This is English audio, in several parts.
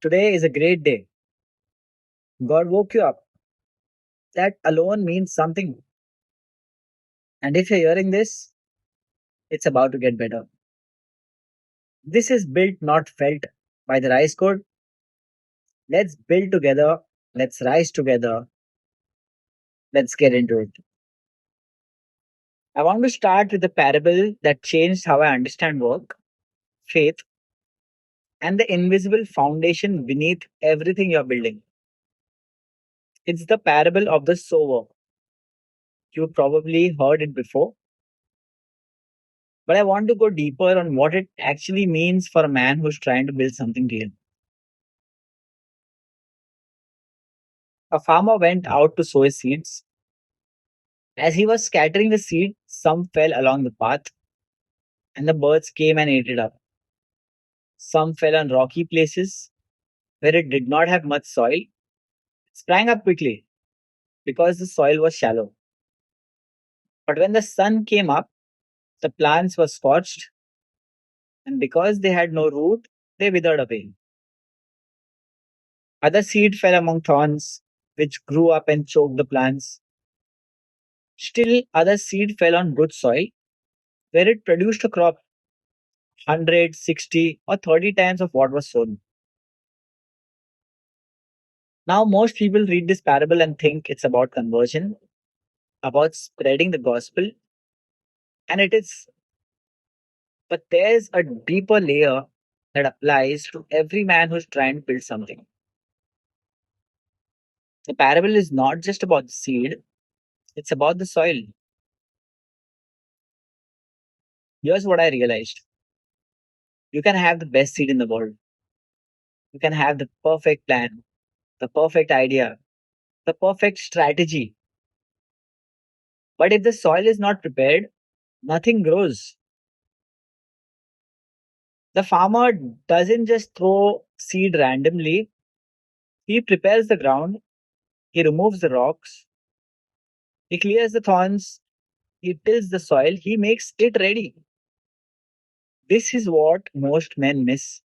Today is a great day. God woke you up. That alone means something. And if you're hearing this, it's about to get better. This is built, not felt by the Rise Code. Let's build together. Let's rise together. Let's get into it. I want to start with a parable that changed how I understand work, faith, and the invisible foundation beneath everything you're building. It's the parable of the sower. You've probably heard it before, but I want to go deeper on what it actually means for a man who's trying to build something real. A farmer went out to sow his seeds. As he was scattering the seed, some fell along the path, and the birds came and ate it up. Some fell on rocky places where it did not have much soil. It sprang up quickly because the soil was shallow. But when the sun came up, the plants were scorched, and because they had no root, they withered away. Other seed fell among thorns, which grew up and choked the plants. Still, other seed fell on good soil, where it produced a crop 100, 60, or 30 times of what was sown. Now, most people read this parable and think it's about conversion, about spreading the gospel, and it is. But there's a deeper layer that applies to every man who's trying to build something. The parable is not just about the seed, it's about the soil. Here's what I realized: you can have the best seed in the world, you can have the perfect plan, the perfect idea, the perfect strategy. But if the soil is not prepared, nothing grows. The farmer doesn't just throw seed randomly, he prepares the ground, he removes the rocks, he clears the thorns, he tills the soil, he makes it ready. This is what most men miss.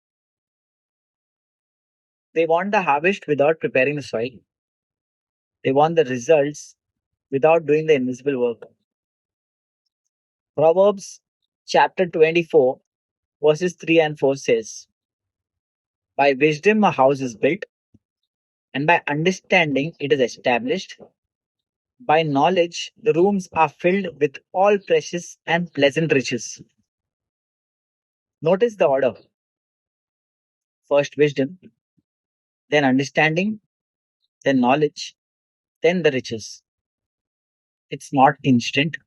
They want the harvest without preparing the soil. They want the results without doing the invisible work. Proverbs chapter 24, verses 3 and 4 says, by wisdom a house is built, and by understanding it is established. By knowledge the rooms are filled with all precious and pleasant riches. Notice the order: first wisdom, then understanding, then knowledge, then the riches. It's not instant,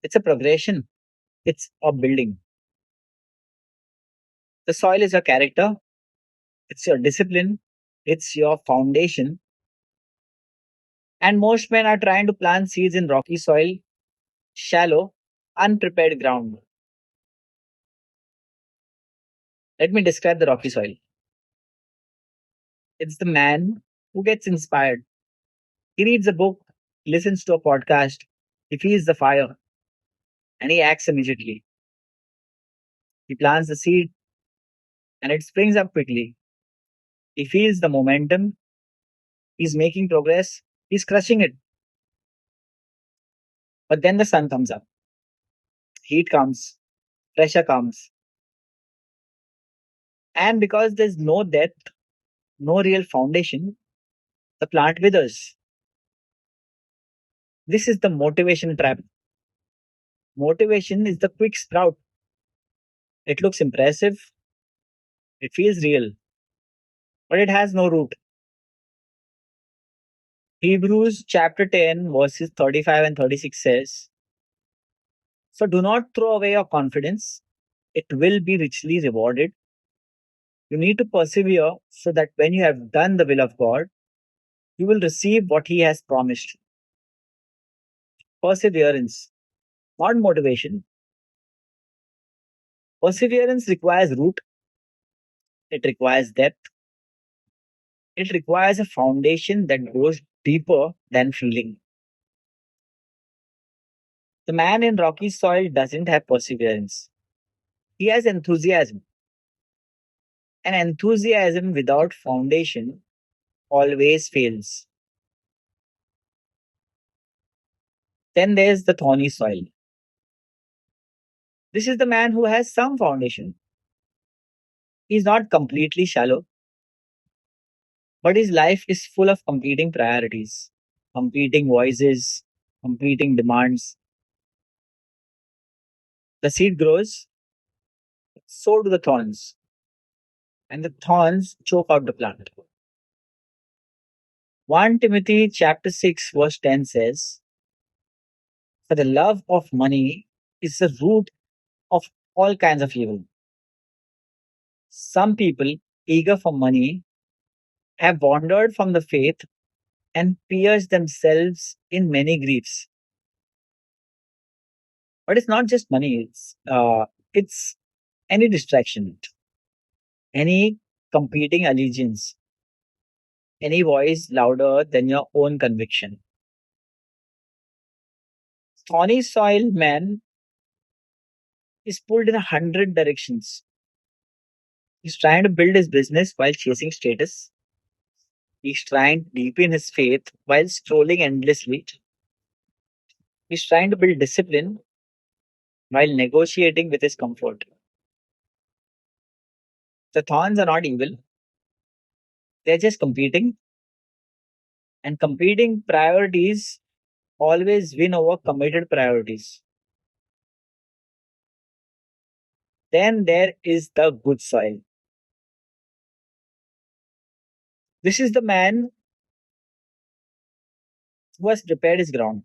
it's a progression, it's a building. The soil is your character, it's your discipline, it's your foundation. And most men are trying to plant seeds in rocky soil, shallow, unprepared ground. Let me describe the rocky soil. It's the man who gets inspired. He reads a book, listens to a podcast, he feels the fire, and he acts immediately. He plants the seed and it springs up quickly. He feels the momentum, he's making progress, he's crushing it. But then the sun comes up, heat comes, pressure comes. And because there's no depth, no real foundation, the plant withers. This is the motivation trap. Motivation is the quick sprout. It looks impressive, it feels real, but it has no root. Hebrews chapter 10, verses 35 and 36 says, so do not throw away your confidence, it will be richly rewarded. You need to persevere so that when you have done the will of God, you will receive what He has promised. Perseverance, not motivation. Perseverance requires root, it requires depth, it requires a foundation that goes deeper than feeling. The man in rocky soil doesn't have perseverance, he has enthusiasm. And enthusiasm without foundation always fails. Then there's the thorny soil. This is the man who has some foundation. He's not completely shallow, but his life is full of competing priorities, competing voices, competing demands. The seed grows, so do the thorns, and the thorns choke out the plant. 1 Timothy chapter 6 verse 10 says, "For the love of money is the root of all kinds of evil." Some people eager for money have wandered from the faith and pierced themselves in many griefs. But it's not just money; it's any distraction, any competing allegiance, any voice louder than your own conviction. Thorny soil man is pulled in 100 directions. He's trying to build his business while chasing status. He's trying to deepen his faith while scrolling endlessly. He's trying to build discipline while negotiating with his comfort. The thorns are not evil, they're just competing, and competing priorities always win over committed priorities. Then there is the good soil. This is the man who has prepared his ground.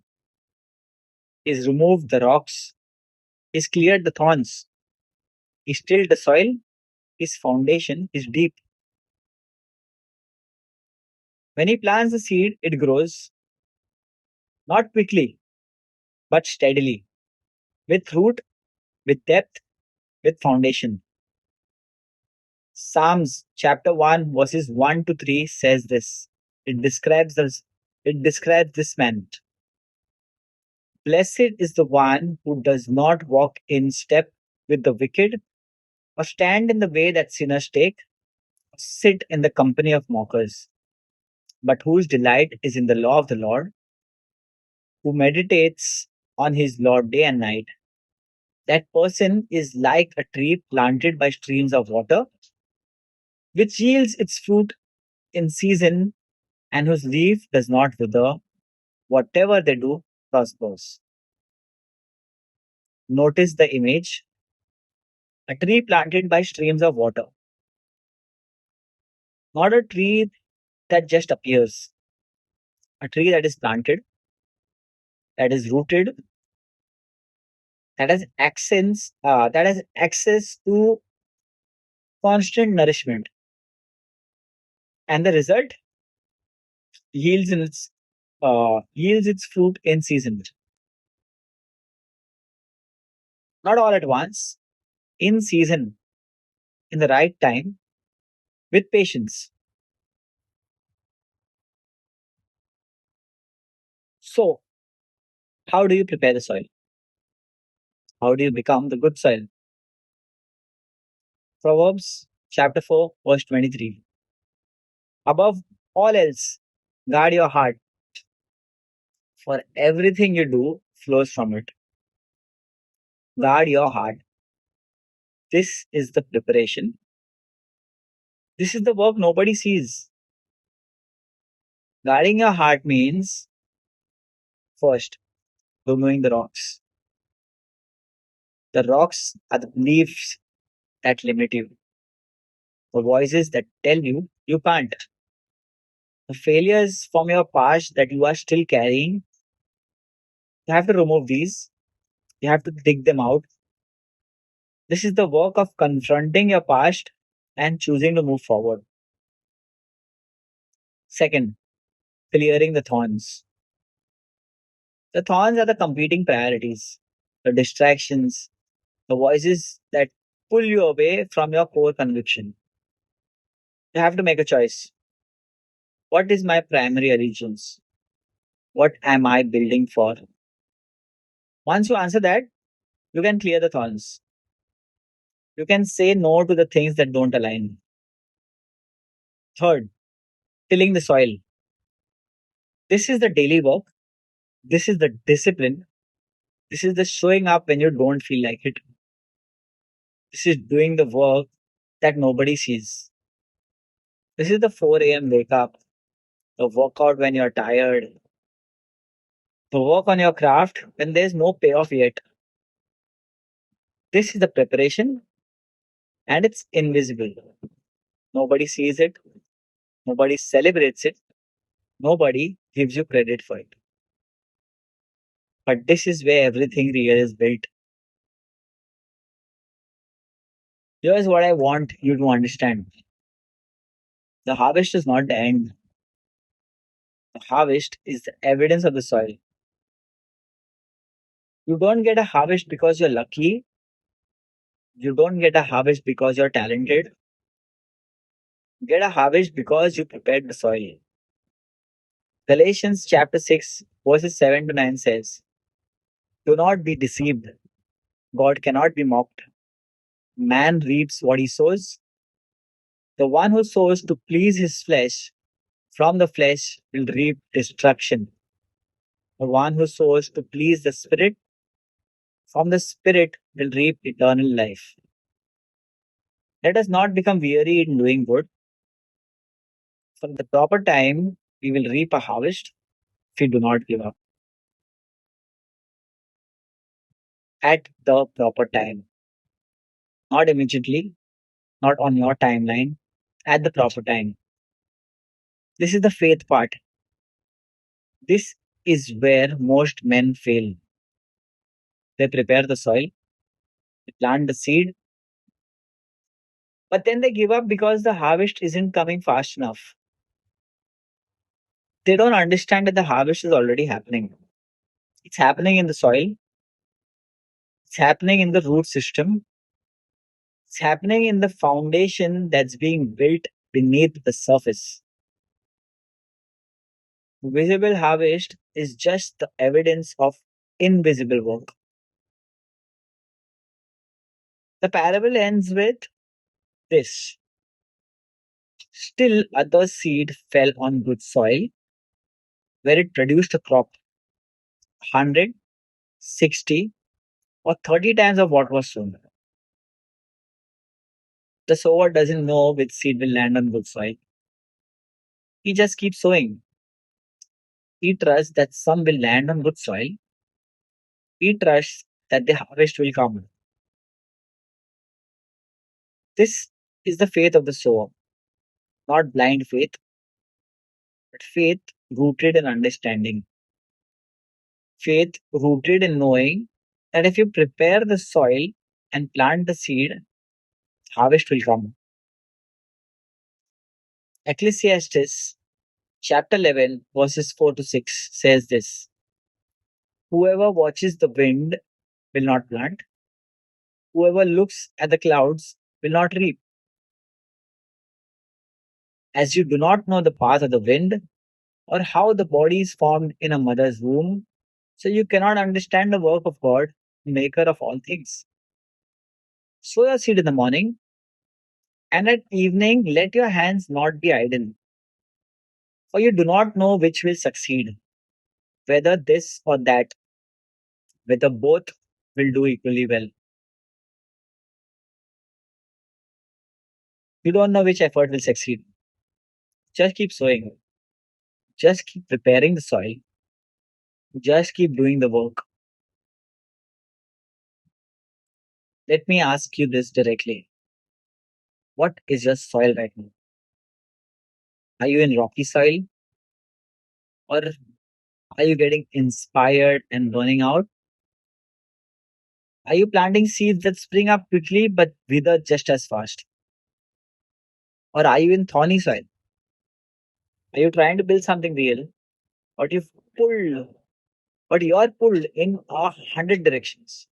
He's removed the rocks, he's cleared the thorns, he's tilled the soil, his foundation is deep. When he plants the seed, it grows, not quickly, but steadily, with root, with depth, with foundation. Psalms chapter 1 verses 1 to 3 says this. It describes this, it describes this man. Blessed is the one who does not walk in step with the wicked, or stand in the way that sinners take, or sit in the company of mockers, but whose delight is in the law of the Lord, who meditates on his law day and night. That person is like a tree planted by streams of water, which yields its fruit in season and whose leaf does not wither. Whatever they do prospers. Notice the image, a tree planted by streams of water, not a tree that just appears, a tree that is planted, that is rooted, that has access to constant nourishment, and the result yields its fruit in season, not all at once, in season, in the right time, with patience. So, how do you prepare the soil? How do you become the good soil? Proverbs chapter 4, verse 23. Above all else, guard your heart, for everything you do flows from it. Guard your heart. This is the preparation. This is the work nobody sees. Guarding your heart means first, removing the rocks. The rocks are the beliefs that limit you, the voices that tell you you can't, the failures from your past that you are still carrying. You have to remove these, you have to dig them out. This is the work of confronting your past and choosing to move forward. Second, clearing the thorns. The thorns are the competing priorities, the distractions, the voices that pull you away from your core conviction. You have to make a choice. What is my primary allegiance? What am I building for? Once you answer that, you can clear the thorns. You can say no to the things that don't align. Third, tilling the soil. This is the daily work. This is the discipline. This is the showing up when you don't feel like it. This is doing the work that nobody sees. This is the 4 a.m. wake up, the workout when you're tired, the work on your craft when there's no payoff yet. This is the preparation and it's invisible. Nobody sees it, nobody celebrates it, nobody gives you credit for it. But this is where everything real is built. Here's what I want you to understand: the harvest is not the end, the harvest is the evidence of the soil. You don't get a harvest because you're lucky, you don't get a harvest because you're talented. You get a harvest because you prepared the soil. Galatians chapter 6, verses 7 to 9 says, do not be deceived. God cannot be mocked. Man reaps what he sows. The one who sows to please his flesh from the flesh will reap destruction. The one who sows to please the Spirit from the Spirit will reap eternal life. Let us not become weary in doing good. For the proper time, we will reap a harvest if we do not give up. At the proper time, not immediately, not on your timeline, at the proper time. This is the faith part. This is where most men fail. They prepare the soil, they plant the seed, but then they give up because the harvest isn't coming fast enough. They don't understand that the harvest is already happening. It's happening in the soil, it's happening in the root system, it's happening in the foundation that's being built beneath the surface. Visible harvest is just the evidence of invisible work. The parable ends with this: still other seed fell on good soil where it produced a crop 100, 60, or 30 times of what was sown. The sower doesn't know which seed will land on good soil. He just keeps sowing. He trusts that some will land on good soil. He trusts that the harvest will come. This is the faith of the sower, not blind faith, but faith rooted in understanding. Faith rooted in knowing that if you prepare the soil and plant the seed, harvest will come. Ecclesiastes chapter 11, verses 4 to 6 says this: whoever watches the wind will not plant, whoever looks at the clouds will not reap. As you do not know the path of the wind or how the body is formed in a mother's womb, so you cannot understand the work of God, maker of all things. Sow your seed in the morning, and at evening let your hands not be idle, for you do not know which will succeed, whether this or that, whether both will do equally well. You don't know which effort will succeed. Just keep sowing. Just keep preparing the soil. Just keep doing the work. Let me ask you this directly. What is your soil right now? Are you in rocky soil? Or are you getting inspired and burning out? Are you planting seeds that spring up quickly but wither just as fast? Or are you in thorny soil? Are you trying to build something real? Or you pull, but you're pulled in 100 directions?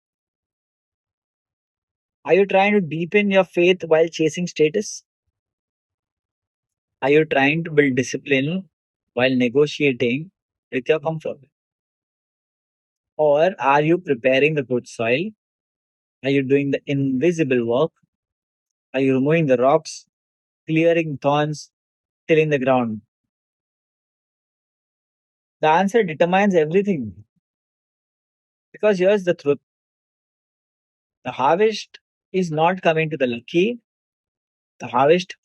Are you trying to deepen your faith while chasing status? Are you trying to build discipline while negotiating with your comfort? Or are you preparing the good soil? Are you doing the invisible work? Are you removing the rocks, clearing thorns, tilling the ground? The answer determines everything. Because here's the truth: the harvest is not coming to the lucky, the harvest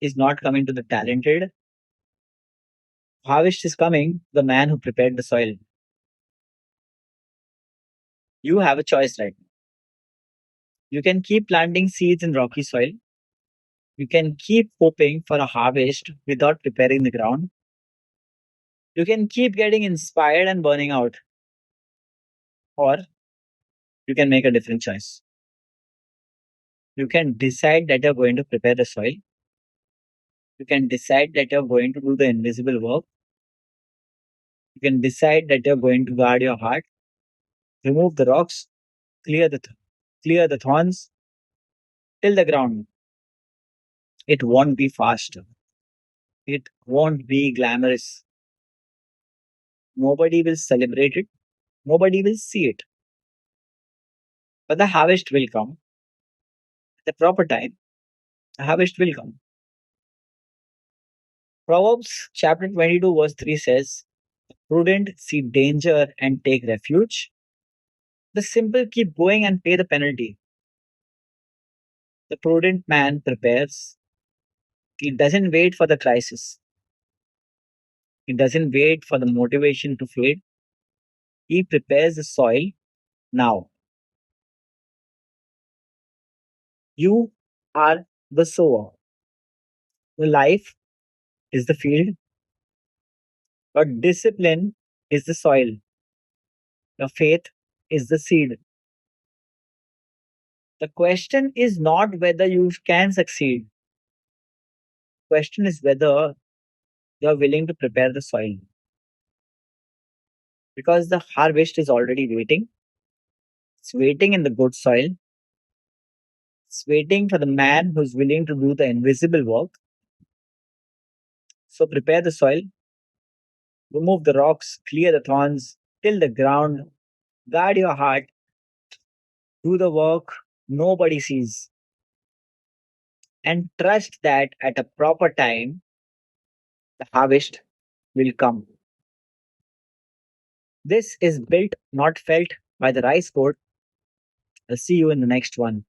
is not coming to the talented, harvest is coming to the man who prepared the soil. You have a choice right now. You can keep planting seeds in rocky soil, you can keep hoping for a harvest without preparing the ground, you can keep getting inspired and burning out, or you can make a different choice. You can decide that you're going to prepare the soil. You can decide that you're going to do the invisible work. You can decide that you're going to guard your heart, remove the rocks, clear the thorns, till the ground. It won't be fast. It won't be glamorous. Nobody will celebrate it. Nobody will see it. But the harvest will come. At the proper time, the harvest will come. Proverbs chapter 22 verse 3 says, prudent see danger and take refuge. The simple keep going and pay the penalty. The prudent man prepares. He doesn't wait for the crisis. He doesn't wait for the motivation to fade. He prepares the soil now. You are the sower. Your life is the field. Your discipline is the soil. Your faith is the seed. The question is not whether you can succeed. The question is whether you are willing to prepare the soil. Because the harvest is already waiting. It's waiting in the good soil. It's waiting for the man who's willing to do the invisible work. So prepare the soil, remove the rocks, clear the thorns, till the ground, guard your heart, do the work nobody sees, and trust that at a proper time, the harvest will come. This is built, not felt by the rice board. I'll see you in the next one.